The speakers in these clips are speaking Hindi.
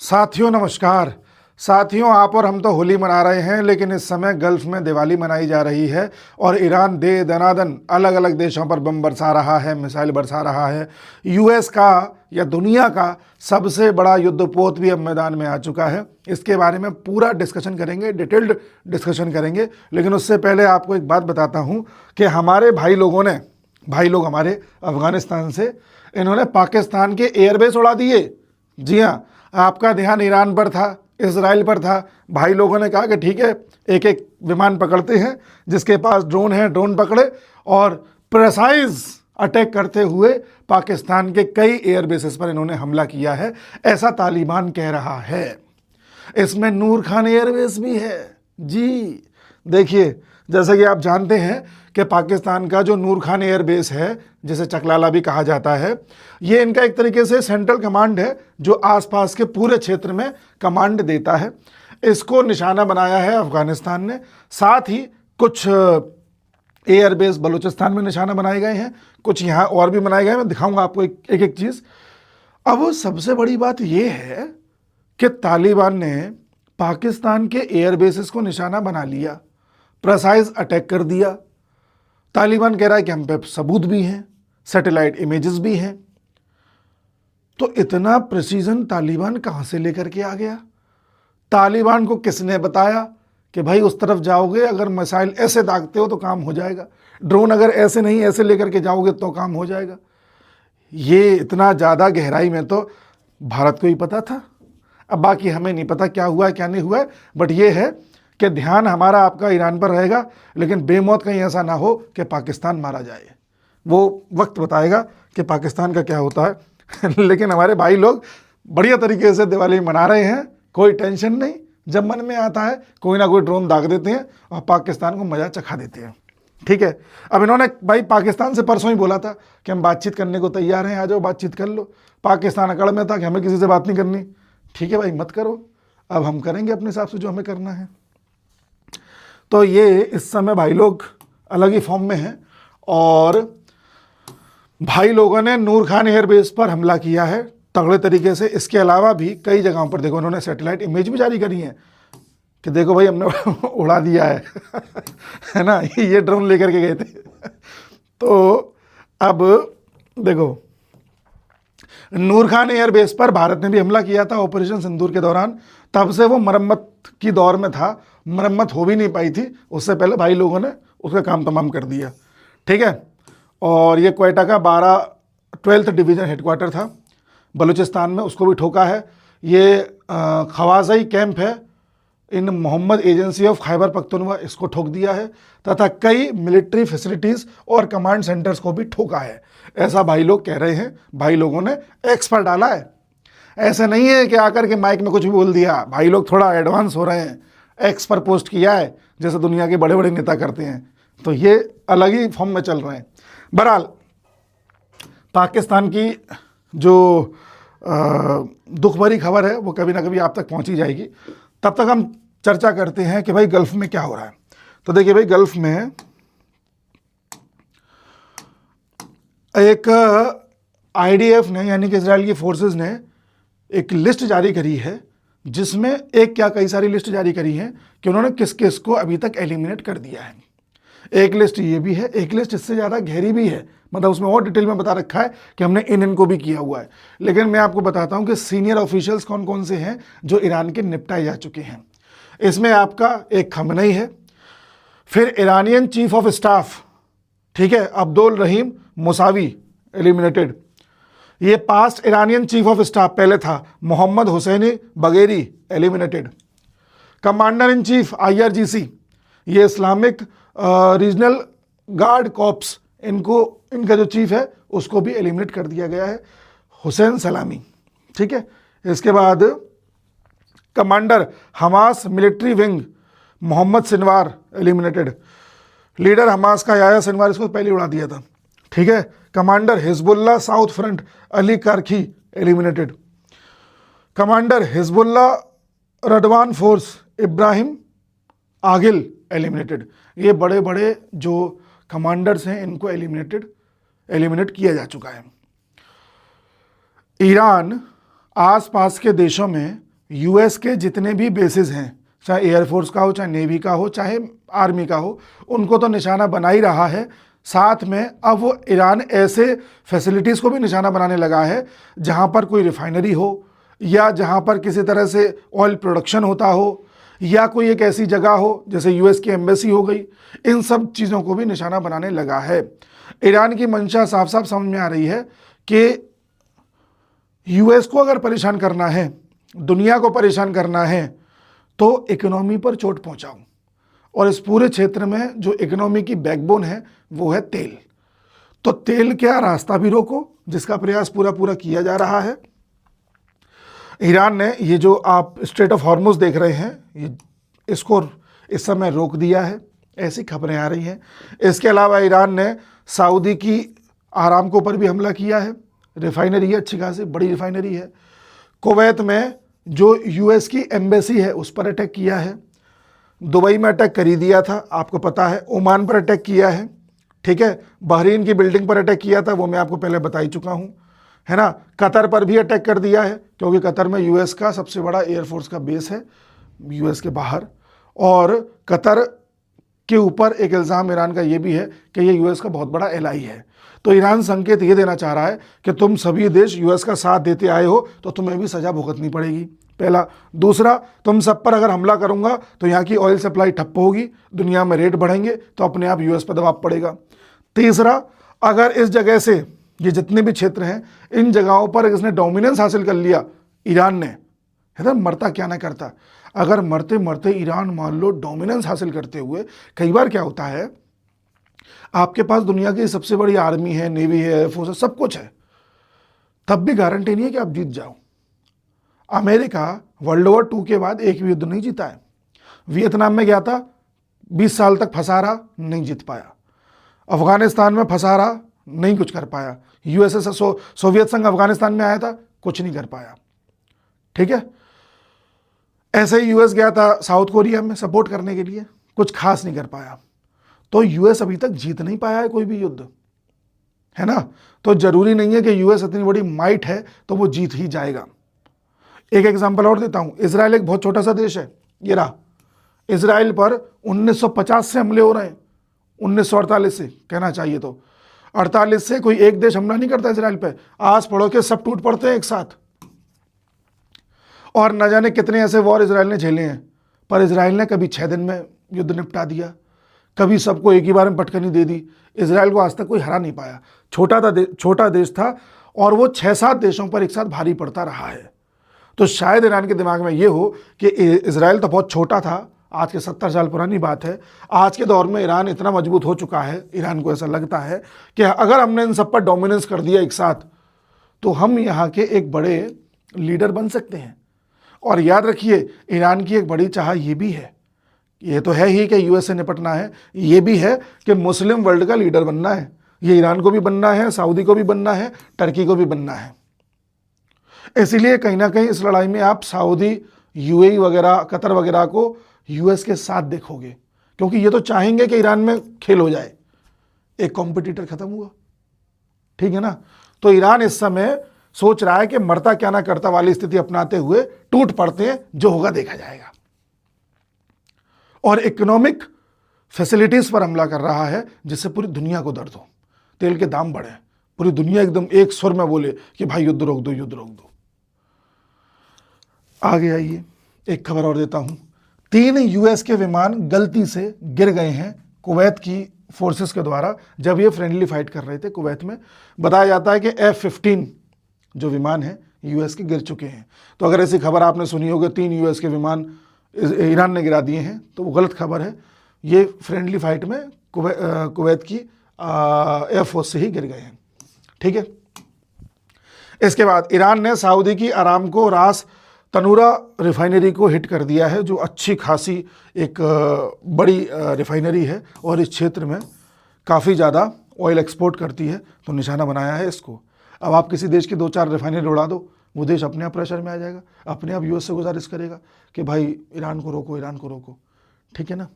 साथियों नमस्कार। साथियों, आप और हम तो होली मना रहे हैं, लेकिन इस समय गल्फ में दिवाली मनाई जा रही है और ईरान दे दनादन अलग अलग देशों पर बम बरसा रहा है, मिसाइल बरसा रहा है। यूएस का या दुनिया का सबसे बड़ा युद्धपोत भी अब मैदान में आ चुका है। इसके बारे में पूरा डिस्कशन करेंगे, डिटेल्ड डिस्कशन करेंगे। लेकिन उससे पहले आपको एक बात बताता हूँ कि हमारे भाई लोग हमारे अफगानिस्तान से, इन्होंने पाकिस्तान के एयरबेस उड़ा दिए। जी हाँ, आपका ध्यान ईरान पर था, इजराइल पर था। भाई लोगों ने कहा कि ठीक है, एक एक विमान पकड़ते हैं, जिसके पास ड्रोन है ड्रोन पकड़े, और प्रेसाइज अटैक करते हुए पाकिस्तान के कई एयरबेसेस पर इन्होंने हमला किया है, ऐसा तालिबान कह रहा है। इसमें नूर खान एयरबेस भी है। जी देखिए, जैसे कि आप जानते हैं कि पाकिस्तान का जो नूर खान एयरबेस है, जिसे चकलाला भी कहा जाता है, ये इनका एक तरीके से सेंट्रल कमांड है जो आसपास के पूरे क्षेत्र में कमांड देता है। इसको निशाना बनाया है अफगानिस्तान ने। साथ ही कुछ एयरबेस बलूचिस्तान में निशाना बनाए गए हैं, कुछ यहाँ और भी बनाए गए हैं। मैं दिखाऊंगा आपको एक एक चीज़। अब सबसे बड़ी बात यह है कि तालिबान ने पाकिस्तान के एयरबेसेस को निशाना बना लिया, प्रेसाइज अटैक कर दिया। तालिबान कह रहा है कि हम पे सबूत भी हैं, सैटेलाइट इमेजेस भी हैं। तो इतना प्रिसीजन तालिबान कहाँ से लेकर के आ गया? तालिबान को किसने बताया कि भाई उस तरफ जाओगे, अगर मिसाइल ऐसे दागते हो तो काम हो जाएगा, ड्रोन अगर ऐसे नहीं ऐसे लेकर के जाओगे तो काम हो जाएगा? ये इतना ज़्यादा गहराई में तो भारत को ही पता था। अब बाकी हमें नहीं पता क्या हुआ क्या नहीं हुआ, बट ये है कि ध्यान हमारा आपका ईरान पर रहेगा, लेकिन बेमौत कहीं ऐसा ना हो कि पाकिस्तान मारा जाए। वो वक्त बताएगा कि पाकिस्तान का क्या होता है। लेकिन हमारे भाई लोग बढ़िया तरीके से दिवाली मना रहे हैं, कोई टेंशन नहीं। जब मन में आता है कोई ना कोई ड्रोन दाग देते हैं और पाकिस्तान को मजा चखा देते हैं। ठीक है, अब इन्होंने भाई पाकिस्तान से परसों ही बोला था कि हम बातचीत करने को तैयार हैं, आ जाओ बातचीत कर लो। पाकिस्तान अकड़ में था कि हमें किसी से बात नहीं करनी। ठीक है भाई, मत करो, अब हम करेंगे अपने हिसाब से जो हमें करना है। तो ये इस समय भाई लोग अलग ही फॉर्म में हैं और भाई लोगों ने नूर खान एयरबेस पर हमला किया है तगड़े तरीके से। इसके अलावा भी कई जगहों पर देखो, उन्होंने सैटेलाइट इमेज भी जारी करी है कि देखो भाई हमने उड़ा दिया है ना, ये ड्रोन लेकर के गए थे। तो अब देखो, नूर खान एयरबेस पर भारत ने भी हमला किया था ऑपरेशन सिंदूर के दौरान। तब से वो मरम्मत की दौर में था, मरम्मत हो भी नहीं पाई थी। उससे पहले भाई लोगों ने उसका काम तमाम कर दिया। ठीक है, और ये क्वेटा का 12th डिवीज़न हेडक्वार्टर था बलूचिस्तान में, उसको भी ठोका है। ये खवाज़ई कैंप है इन मोहम्मद एजेंसी ऑफ खैबर पख्तूनख्वा, इसको ठोक दिया है, तथा कई मिलिट्री फैसिलिटीज़ और कमांड सेंटर्स को भी ठोका है, ऐसा भाई लोग कह रहे हैं। भाई लोगों ने एक्स पर डाला है, ऐसा नहीं है कि आकर के माइक में कुछ भी बोल दिया। भाई लोग थोड़ा एडवांस हो रहे हैं, एक्स पर पोस्ट किया है जैसे दुनिया के बड़े बड़े नेता करते हैं। तो ये अलग ही फॉर्म में चल रहे हैं। बहरहाल, पाकिस्तान की जो दुख भरी खबर है वो कभी ना कभी आप तक पहुंची जाएगी। तब तक हम चर्चा करते हैं कि भाई गल्फ में क्या हो रहा है। तो देखिए भाई, गल्फ में एक आईडीएफ ने, यानी कि इजराइल की फोर्सेस ने एक लिस्ट जारी करी है, जिसमें एक क्या कई सारी लिस्ट जारी करी है कि उन्होंने किस किस को अभी तक एलिमिनेट कर दिया है। एक लिस्ट ये भी है, एक लिस्ट इससे ज़्यादा गहरी भी है, मतलब उसमें और डिटेल में बता रखा है कि हमने इनको भी किया हुआ है। लेकिन मैं आपको बताता हूं कि सीनियर ऑफिशियल्स कौन कौन से हैं जो ईरान के निपटाए जा चुके हैं। इसमें आपका एक खमनई है, फिर ईरानियन चीफ ऑफ स्टाफ, ठीक है, अब्दुल रहीम मुसावी, एलिमिनेटेड। ये past Iranian chief of staff पहले था Mohammad Hosseini Bagheri, eliminated. Commander in chief IRGC, ये इस्लामिक रीजनल गार्ड कॉप्स, इनका जो चीफ है उसको भी एलिमिनेट कर दिया गया है, हुसैन सलामी। ठीक है, इसके बाद commander Hamas military wing Mohammed Sinwar, eliminated. Leader Hamas का याया सिनवार, इसको पहले उड़ा दिया था। ठीक है, commander Hezbollah south front Ali Karaki, eliminated. Commander Hezbollah Radwan force Ibrahim Aqil, eliminated. ये बड़े बड़े जो कमांडर्स हैं इनको एलिमिनेट किया जा चुका है। ईरान आसपास के देशों में यूएस के जितने भी बेसिस हैं, चाहे एयरफोर्स का हो, चाहे नेवी का हो, चाहे आर्मी का हो, उनको तो निशाना बना ही रहा है। साथ में अब वो ईरान ऐसे फैसिलिटीज़ को भी निशाना बनाने लगा है जहां पर कोई रिफाइनरी हो, या जहां पर किसी तरह से ऑयल प्रोडक्शन होता हो, या कोई एक ऐसी जगह हो जैसे यूएस की एम्बेसी हो गई। इन सब चीज़ों को भी निशाना बनाने लगा है। ईरान की मंशा साफ साफ समझ में आ रही है कि यूएस को अगर परेशान करना है, दुनिया को परेशान करना है, तो इकोनॉमी पर चोट पहुंचाऊं। और इस पूरे क्षेत्र में जो इकोनॉमी की बैकबोन है वो है तेल। तो तेल का रास्ता भी रोको, जिसका प्रयास पूरा पूरा किया जा रहा है। ईरान ने ये जो आप स्ट्रेट ऑफ हॉर्मुज देख रहे हैं, इसको इस समय रोक दिया है, ऐसी खबरें आ रही हैं। इसके अलावा ईरान ने सऊदी की आरामको पर भी हमला किया है। रिफाइनरी है, अच्छी खासी बड़ी रिफाइनरी है। कुवैत में जो यूएस की एम्बेसी है उस पर अटैक किया है। दुबई में अटैक कर ही दिया था, आपको पता है। ओमान पर अटैक किया है, ठीक है। बहरीन की बिल्डिंग पर अटैक किया था, वो मैं आपको पहले बता ही चुका हूँ, है ना। कतर पर भी अटैक कर दिया है, क्योंकि कतर में यूएस का सबसे बड़ा एयरफोर्स का बेस है, यूएस के बाहर। और कतर के ऊपर एक इल्ज़ाम ईरान का ये भी है कि ये यूएस का बहुत बड़ा एलाई है। तो ईरान संकेत ये देना चाह रहा है कि तुम सभी देश यूएस का साथ देते आए हो तो तुम्हें भी सजा भुगतनी पड़ेगी, पहला। दूसरा, तुम सब पर अगर हमला करूंगा तो यहाँ की ऑयल सप्लाई ठप्प होगी, दुनिया में रेट बढ़ेंगे, तो अपने आप यूएस पर दबाव पड़ेगा। तीसरा, अगर इस जगह से ये जितने भी क्षेत्र हैं, इन जगहों पर इसने डोमिनेंस हासिल कर लिया ईरान ने, है ना, मरता क्या ना करता। अगर मरते मरते ईरान मान लो डोमिनेंस हासिल करते हुए, कई बार क्या होता है, आपके पास दुनिया की सबसे बड़ी आर्मी है, नेवी है, एयरफोर्स है, सब कुछ है, तब भी गारंटी नहीं है कि आप जीत जाओ। अमेरिका वर्ल्ड वॉर 2 के बाद एक भी युद्ध नहीं जीता है। वियतनाम में गया था, 20 साल तक फंसा रहा, नहीं जीत पाया। अफगानिस्तान में फंसा रहा, नहीं कुछ कर पाया। यूएसएसआर सोवियत संघ अफगानिस्तान में आया था, कुछ नहीं कर पाया, ठीक है। ऐसे ही यूएस गया था साउथ कोरिया में सपोर्ट करने के लिए, कुछ खास नहीं कर पाया। तो यूएस अभी तक जीत नहीं पाया है कोई भी युद्ध, है ना। तो जरूरी नहीं है कि यूएस इतनी बड़ी माइट है तो वो जीत ही जाएगा। एक एग्जांपल और देता हूं, इजराइल एक बहुत छोटा सा देश है, ये रहा। इजराइल पर 1950 से हमले हो रहे हैं, 1948 से कहना चाहिए तो 48 से कोई एक देश हमला नहीं करता इजराइल पे, आस पड़ोस के सब टूट पड़ते हैं एक साथ। और न जाने कितने ऐसे वॉर इजराइल ने झेले हैं, पर इजराइल ने कभी 6 दिन में युद्ध निपटा दिया, कभी सबको एक ही बार में पटकनी दे दी। इजराइल को आज तक कोई हरा नहीं पाया। छोटा देश था और वो 6-7 देशों पर एक साथ भारी पड़ता रहा है। तो शायद ईरान के दिमाग में ये हो कि इजराइल तो बहुत छोटा था, आज के 70 साल पुरानी बात है, आज के दौर में ईरान इतना मजबूत हो चुका है, ईरान को ऐसा लगता है कि अगर हमने इन सब पर डोमिनेंस कर दिया एक साथ, तो हम यहाँ के एक बड़े लीडर बन सकते हैं। और याद रखिए, ईरान की एक बड़ी चाह ये भी है, ये तो है ही कि यूएस से निपटना है, ये भी है कि मुस्लिम वर्ल्ड का लीडर बनना है। ये ईरान को भी बनना है, सऊदी को भी बनना है, टर्की को भी बनना है। इसीलिए कहीं ना कहीं इस लड़ाई में आप सऊदी, यूएई वगैरह, कतर वगैरह को यूएस के साथ देखोगे, क्योंकि ये तो चाहेंगे कि ईरान में खेल हो जाए, एक कॉम्पिटिटर खत्म हुआ, ठीक है ना। तो ईरान इस समय सोच रहा है कि मरता क्या ना करता वाली स्थिति अपनाते हुए टूट पड़ते हैं, जो होगा देखा जाएगा। और इकोनॉमिक फैसिलिटीज पर हमला कर रहा है, जिससे पूरी दुनिया को दर्द हो। तेल के दाम बढ़े, पूरी दुनिया एकदम एक सुर में बोले कि भाई युद्ध रोक दो, युद्ध रोक दो। आगे आइए, एक खबर और देता हूं। 3 यूएस के विमान गलती से गिर गए हैं कुवैत की फोर्सेस के द्वारा, जब ये फ्रेंडली फाइट कर रहे थे कुवैत में। बताया जाता है कि F-15 जो विमान है यूएस के गिर चुके हैं। तो अगर ऐसी खबर आपने सुनी होगी 3 यूएस के विमान ईरान ने गिरा दिए हैं, तो वो गलत खबर है। ये फ्रेंडली फाइट में कुवैत की एयरफोर्स से ही गिर गए हैं, ठीक है। इसके बाद ईरान ने सऊदी की आरामको रास तनूरा रिफाइनरी को हिट कर दिया है, जो अच्छी खासी एक बड़ी रिफाइनरी है और इस क्षेत्र में काफ़ी ज़्यादा ऑयल एक्सपोर्ट करती है। तो निशाना बनाया है इसको। अब आप किसी देश की 2-4 रिफाइनरी उड़ा दो, वो देश अपने आप प्रेशर में आ जाएगा, अपने आप यूएस से गुजारिश करेगा कि भाई ईरान को रोको, ईरान को रोको, ठीक है ना।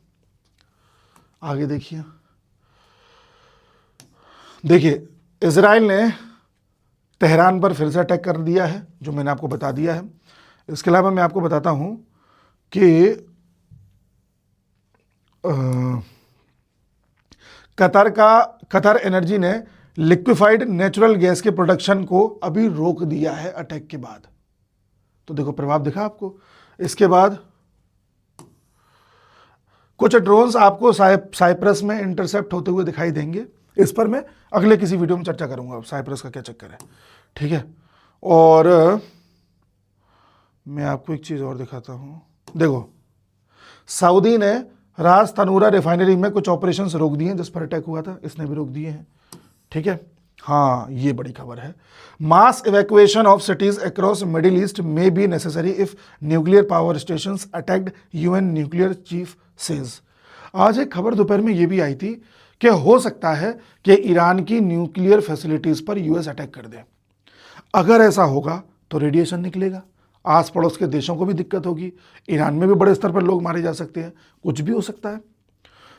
आगे देखिए, इजराइल ने तेहरान पर फिर से अटैक कर दिया है, जो मैंने आपको बता दिया है। इसके अलावा मैं आपको बताता हूं कि कतर एनर्जी ने लिक्विफाइड नेचुरल गैस के प्रोडक्शन को अभी रोक दिया है अटैक के बाद। तो देखो प्रभाव दिखा आपको। इसके बाद कुछ ड्रोन्स आपको साइप्रस में इंटरसेप्ट होते हुए दिखाई देंगे। इस पर मैं अगले किसी वीडियो में चर्चा करूंगा, साइप्रस का क्या चक्कर है, ठीक है। और मैं आपको एक चीज़ और दिखाता हूँ। देखो, सऊदी ने रास तनूरा रिफाइनरी में कुछ ऑपरेशंस रोक दिए हैं जिस पर अटैक हुआ था, इसने भी रोक दिए हैं, ठीक है। हाँ, ये बड़ी खबर है। Mass evacuation of cities across middle east may be necessary if nuclear power stations attacked, UN nuclear chief says. आज एक खबर दोपहर में ये भी आई थी कि हो सकता है कि ईरान की न्यूक्लियर फैसिलिटीज पर यूएस अटैक कर दे। अगर ऐसा होगा तो रेडिएशन निकलेगा, आस पड़ोस के देशों को भी दिक्कत होगी, ईरान में भी बड़े स्तर पर लोग मारे जा सकते हैं, कुछ भी हो सकता है।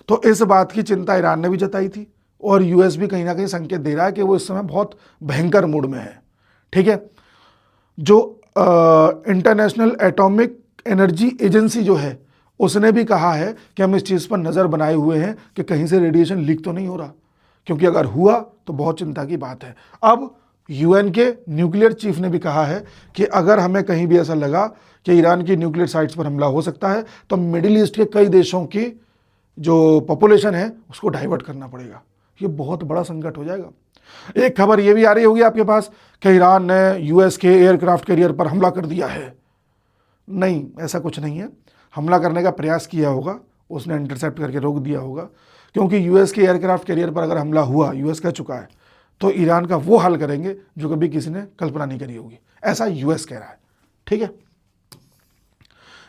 तो इस बात की चिंता ईरान ने भी जताई थी और यूएस भी कहीं ना कहीं संकेत दे रहा है कि वो इस समय बहुत भयंकर मूड में है, ठीक है। जो इंटरनेशनल एटॉमिक एनर्जी एजेंसी जो है उसने भी कहा है कि हम इस चीज़ पर नज़र बनाए हुए हैं कि कहीं से रेडिएशन लीक तो नहीं हो रहा, क्योंकि अगर हुआ तो बहुत चिंता की बात है। अब यूएन के न्यूक्लियर चीफ ने भी कहा है कि अगर हमें कहीं भी ऐसा लगा कि ईरान की न्यूक्लियर साइट्स पर हमला हो सकता है तो मिडिल ईस्ट के कई देशों की जो पॉपुलेशन है उसको डाइवर्ट करना पड़ेगा। ये बहुत बड़ा संकट हो जाएगा। एक खबर ये भी आ रही होगी आपके पास कि ईरान ने यूएस के एयरक्राफ्ट कैरियर पर हमला कर दिया है। नहीं, ऐसा कुछ नहीं है। हमला करने का प्रयास किया होगा, उसने इंटरसेप्ट करके रोक दिया होगा, क्योंकि यूएस के एयरक्राफ्ट कैरियर पर अगर हमला हुआ, यूएस कह चुका है, तो ईरान का वो हाल करेंगे जो कभी किसी ने कल्पना नहीं करी होगी, ऐसा यूएस कह रहा है, ठीक है।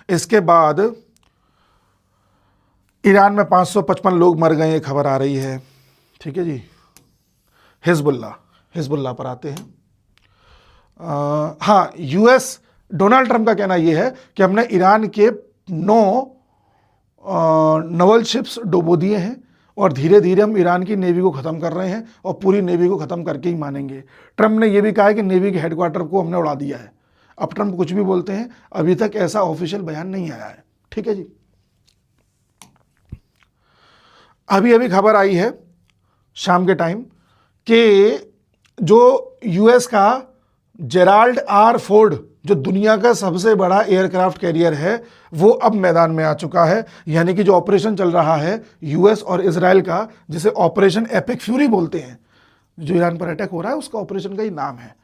इसके बाद ईरान में 555 लोग मर गए, ये खबर आ रही है, ठीक है जी। हिजबुल्लाह पर आते हैं। हाँ, यूएस डोनाल्ड ट्रंप का कहना यह है कि हमने ईरान के 9 नवल शिप्स डुबो दिए हैं और धीरे धीरे हम ईरान की नेवी को ख़त्म कर रहे हैं और पूरी नेवी को ख़त्म करके ही मानेंगे। ट्रंप ने यह भी कहा है कि नेवी के हेडक्वार्टर को हमने उड़ा दिया है। अब ट्रंप कुछ भी बोलते हैं, अभी तक ऐसा ऑफिशियल बयान नहीं आया है, ठीक है जी। अभी अभी खबर आई है शाम के टाइम कि जो यूएस का जेराल्ड आर फोर्ड, जो दुनिया का सबसे बड़ा एयरक्राफ्ट कैरियर है, वो अब मैदान में आ चुका है। यानी कि जो ऑपरेशन चल रहा है यूएस और इजराइल का, जिसे ऑपरेशन एपिक फ्यूरी बोलते हैं, जो ईरान पर अटैक हो रहा है उसका ऑपरेशन का ही नाम है।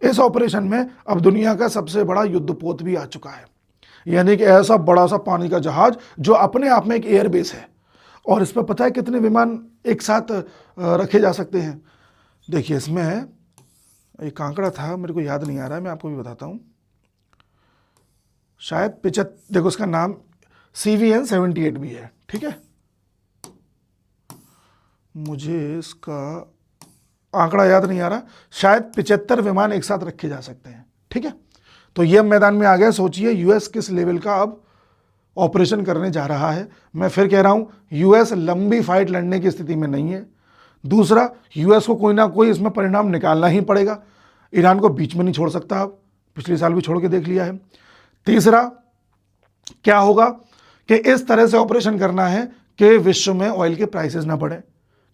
इस ऑपरेशन में अब दुनिया का सबसे बड़ा युद्धपोत भी आ चुका है। यानी कि ऐसा बड़ा सा पानी का जहाज जो अपने आप में एक एयरबेस है, और इस पर पता है कितने विमान एक साथ रखे जा सकते हैं। देखिए, इसमें एक आंकड़ा था, मेरे को याद नहीं आ रहा है, मैं आपको भी बताता हूँ। शायद 75, देखो इसका नाम CVN 78 भी है, ठीक है। मुझे इसका आंकड़ा याद नहीं आ रहा, शायद 75 विमान एक साथ रखे जा सकते हैं, ठीक है। तो ये मैदान में आ गया। सोचिए यूएस किस लेवल का अब ऑपरेशन करने जा रहा है। मैं फिर कह रहा हूं, यूएस लंबी फाइट लड़ने की स्थिति में नहीं है। दूसरा, यूएस को कोई ना कोई इसमें परिणाम निकालना ही पड़ेगा। ईरान को बीच में नहीं छोड़ सकता, अब पिछले साल भी छोड़ के देख लिया है। तीसरा क्या होगा कि इस तरह से ऑपरेशन करना है कि विश्व में ऑयल के प्राइसेस ना बढ़े,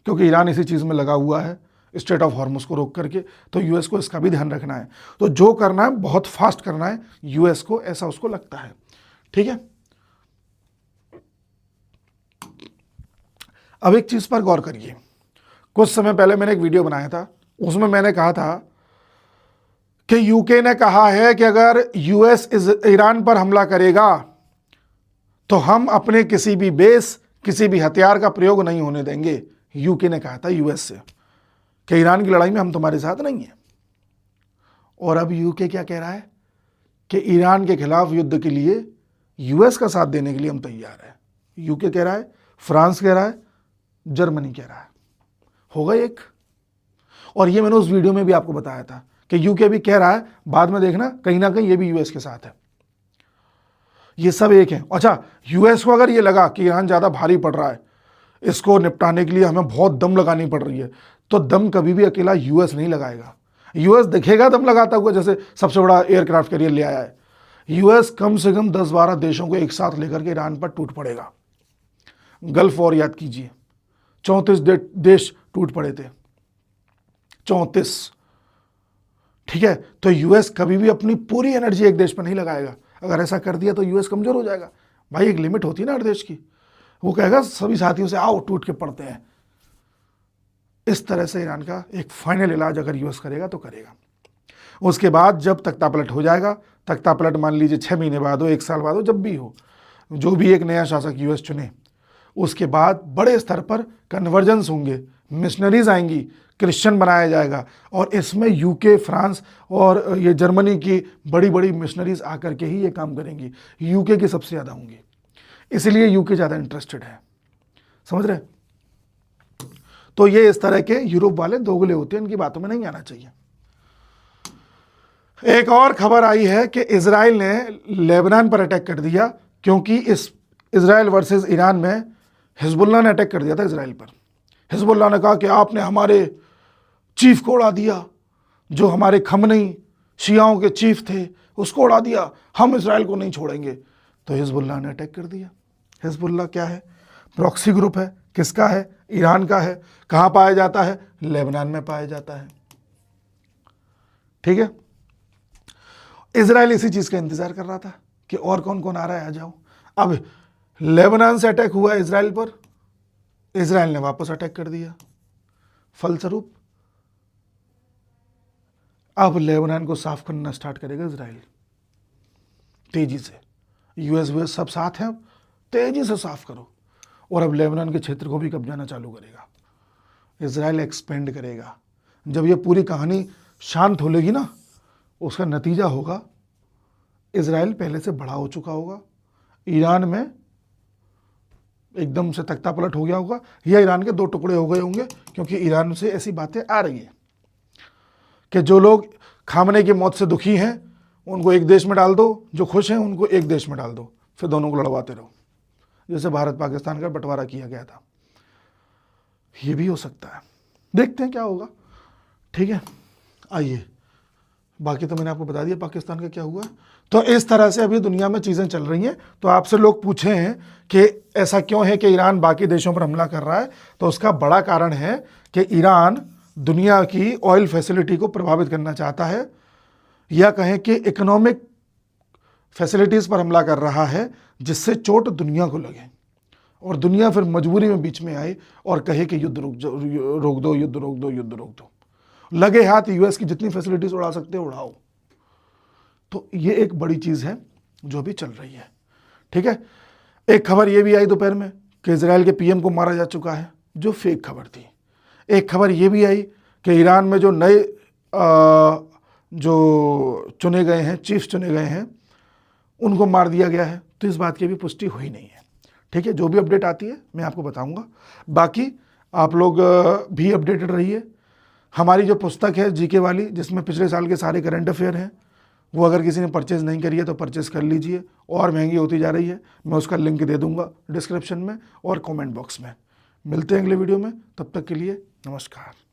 क्योंकि ईरान इसी चीज़ में लगा हुआ है, स्ट्रेट ऑफ हॉर्मुज को रोक करके। तो यूएस को इसका भी ध्यान रखना है। तो जो करना है बहुत फास्ट करना है यूएस को, ऐसा उसको लगता है, ठीक है। अब एक चीज़ पर गौर करिए। कुछ समय पहले मैंने एक वीडियो बनाया था, उसमें मैंने कहा था कि यूके ने कहा है कि अगर यूएस ईरान पर हमला करेगा तो हम अपने किसी भी बेस, किसी भी हथियार का प्रयोग नहीं होने देंगे। यूके ने कहा था यूएस से कि ईरान की लड़ाई में हम तुम्हारे साथ नहीं हैं। और अब यूके क्या कह रहा है कि ईरान के खिलाफ युद्ध के लिए यूएस का साथ देने के लिए हम तैयार हैं। यूके कह रहा है, फ्रांस कह रहा है, जर्मनी कह रहा है। होगा एक। और ये मैंने उस वीडियो में भी आपको बताया था कि यूके भी कह रहा है, बाद में देखना कहीं ना कहीं ये भी यूएस के साथ है। ये सब एक है। अच्छा, यूएस को अगर ये लगा कि ईरान ज़्यादा भारी पड़ रहा है, इसको निपटाने के लिए हमें बहुत दम लगानी पड़ रही है, तो दम कभी भी अकेला यूएस नहीं लगाएगा। यूएस दिखेगा दम लगाता हुआ, जैसे सबसे बड़ा एयरक्राफ्ट कैरियर ले आया है। यूएस कम से कम 10-12 देशों को एक साथ लेकर के ईरान पर टूट पड़ेगा। गल्फ वॉर याद कीजिए, 34 देश टूट पड़े थे, 34। ठीक है, तो यूएस कभी भी अपनी पूरी एनर्जी एक देश पर नहीं लगाएगा। अगर ऐसा कर दिया तो यूएस कमजोर हो जाएगा। भाई एक लिमिट होती है ना हर देश की। वो कहेगा सभी साथियों से आओ टूट के पड़ते हैं। इस तरह से ईरान का एक फाइनल इलाज अगर यूएस करेगा तो करेगा। उसके बाद जब तख्तापलट हो जाएगा, तख्तापलट मान लीजिए 6 महीने बाद हो, 1 साल बाद हो, जब भी हो, जो भी एक नया शासक यूएस चुने, उसके बाद बड़े स्तर पर कन्वर्जेंस होंगे, मिशनरीज आएंगी, क्रिश्चियन बनाया जाएगा और इसमें यूके, फ्रांस और ये जर्मनी की बड़ी बड़ी मिशनरीज आकर के ही ये काम करेंगी। यूके की सबसे ज़्यादा होंगी, इसलिए यूके ज़्यादा इंटरेस्टेड है। समझ रहे? तो ये इस तरह के यूरोप वाले दोगले होते हैं, इनकी बातों में नहीं आना चाहिए। एक और खबर आई है कि इजराइल ने लेबनान पर अटैक कर दिया, क्योंकि इस इजराइल वर्सेस ईरान में हिजबुल्लाह ने अटैक कर दिया था इजराइल पर। हिजबुल्लाह ने कहा कि आपने हमारे चीफ को उड़ा दिया, जो हमारे खमनी शियाओं के चीफ थे उसको उड़ा दिया, हम इजराइल को नहीं छोड़ेंगे। तो हिजबुल्लाह ने अटैक कर दिया। हिजबुल्लाह क्या है? प्रॉक्सी ग्रुप है। किसका है? ईरान का है। कहाँ पाया जाता है? लेबनान में पाया जाता है। ठीक है, इजराइल इसी चीज़ का इंतज़ार कर रहा था कि और कौन कौन आ रहा है, आ जाओ। अब लेबनान से अटैक हुआ इजराइल पर, इजराइल ने वापस अटैक कर दिया। फलस्वरूप अब लेबनान को साफ करना स्टार्ट करेगा इजराइल तेजी से। यूएस सब साथ हैं, तेजी से साफ करो। और अब लेबनान के क्षेत्र को भी कब्जाना चालू करेगा। इजराइल एक्सपेंड करेगा। जब ये पूरी कहानी शांत हो लेगी ना, उसका नतीजा होगा इजराइल पहले से बड़ा हो चुका होगा, ईरान में एकदम से तख्तापलट हो गया होगा, या ईरान के 2 टुकड़े हो गए होंगे। क्योंकि ईरान से ऐसी बातें आ रही हैं कि जो लोग खामने की मौत से दुखी हैं उनको एक देश में डाल दो, जो खुश हैं उनको एक देश में डाल दो, फिर दोनों को लड़वाते रहो, जैसे भारत पाकिस्तान का बंटवारा किया गया था। ये भी हो सकता है, देखते हैं क्या होगा। ठीक है, आइए, बाकी तो मैंने आपको बता दिया पाकिस्तान का क्या हुआ। तो इस तरह से अभी दुनिया में चीज़ें चल रही हैं। तो आपसे लोग पूछे हैं कि ऐसा क्यों है कि ईरान बाकी देशों पर हमला कर रहा है, तो उसका बड़ा कारण है कि ईरान दुनिया की ऑयल फैसिलिटी को प्रभावित करना चाहता है, या कहें कि इकोनॉमिक फैसिलिटीज़ पर हमला कर रहा है, जिससे चोट दुनिया को लगे और दुनिया फिर मजबूरी में बीच में आए और कहे कि युद्ध रोक दो, युद्ध रोक दो, युद्ध रोक दो। लगे हाथ यूएस की जितनी फैसिलिटीज उड़ा सकते हो उड़ाओ। तो ये एक बड़ी चीज़ है जो भी चल रही है। ठीक है, एक खबर ये भी आई दोपहर में कि इजराइल के पीएम को मारा जा चुका है, जो फेक खबर थी। एक खबर ये भी आई कि ईरान में जो नए जो चुने गए हैं, चीफ चुने गए हैं, उनको मार दिया गया है। तो इस बात की भी पुष्टि हुई नहीं है। ठीक है, जो भी अपडेट आती है मैं आपको बताऊंगा। बाकी आप लोग भी अपडेटेड रहिए। हमारी जो पुस्तक है जीके वाली, जिसमें पिछले साल के सारे करंट अफेयर हैं, वो अगर किसी ने परचेज़ नहीं करी है तो परचेज़ कर लीजिए। और महंगी होती जा रही है, मैं उसका लिंक दे दूंगा डिस्क्रिप्शन में और कमेंट बॉक्स में। मिलते हैं अगले वीडियो में, तब तक के लिए नमस्कार।